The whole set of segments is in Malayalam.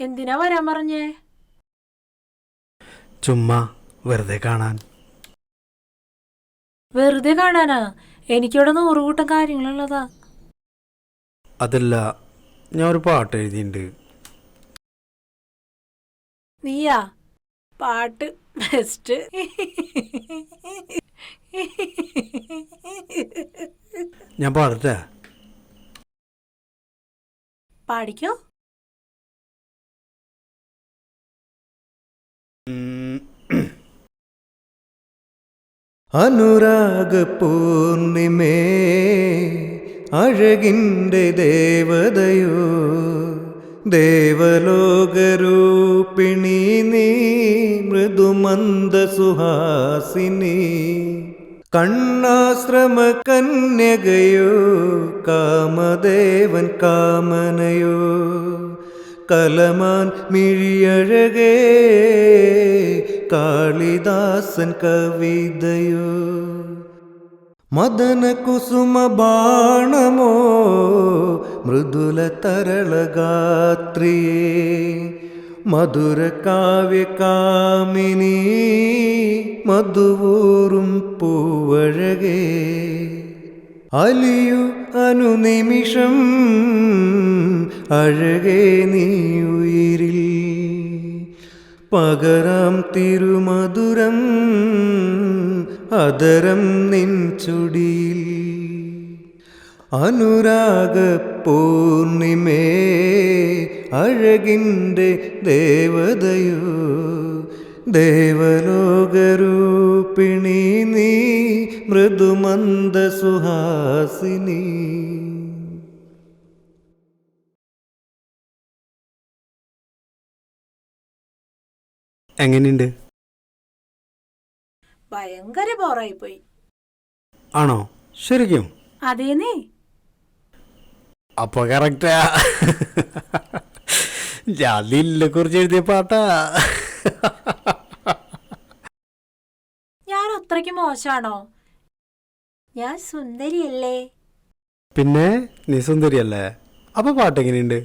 എന്തിനാ വരാൻ പറഞ്ഞേ? ചുമ്മാ വെറുതെ കാണാൻ. വെറുതെ കാണാനാ? എനിക്കിവിടെ 100 കൂട്ടം കാര്യങ്ങളുള്ളതാ. അതല്ല, ഞാൻ ഒരു പാട്ട് എഴുതിയിട്ടുണ്ട്. നീയാ? പാട്ട് ബെസ്റ്റ്. ഞാൻ പാടട്ടെ? പാടിക്കോ. അനുരാഗ പൂർണിമേ അഴകിൻ്റെ ദേവതയോ, ദേവലോകരൂപിണി നീ മൃദുമന്ദ സുഹാസിനി, കണ്ണാശ്രമ കന്യകയോ കാമദേവൻ കാമനയോ, കലമാൻ മിഴിയഴകേ കാളിദാസൻ കവിതയോ, മദന കുസുമ ബാണമോ മൃദുല തരളഗാത്രിയേ, മധുര കാവ്യ കാമിനി മധുവൂറും പൂവഴകേ, അലിയു അനുനിമിഷം അഴകേ നീയുയിരിൽ, പകരാം തിരുമധുരം അതരം നിൻ ചുടിയിൽ. അനുരാഗ പൂർണിമേ അഴകിൻ്റെ ദേവതയോ, ദേവലോകരൂപിണി നീ മൃദുമന്ദ സുഹാസിനി. എങ്ങനെയുണ്ട്? ഭയങ്കര ബോറായി പോയി. ആണോ? ശരിക്കും? അതേന്നേ. അപ്പൊ കറക്റ്റാ. ഞാൻ നിന്നെ കുറിച്ച് എഴുതിയ പാട്ടാ. ഞാൻ അത്രയ്ക്ക് മോശാണോ? ഞാൻ സുന്ദരിയല്ലേ? പിന്നെ നീ സുന്ദരിയല്ലേ? അപ്പൊ പാട്ട് എങ്ങനെയുണ്ട്?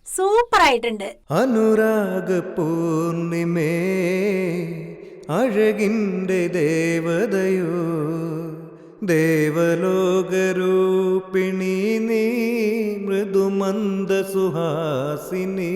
സൂപ്പറായിട്ടുണ്ട്. അനുരാഗ പൂർണിമേ അഴകിൻ്റെ ദേവതയോ, ദേവലോകരൂപിണി നീ മൃദുമന്ദ സുഹാസിനി,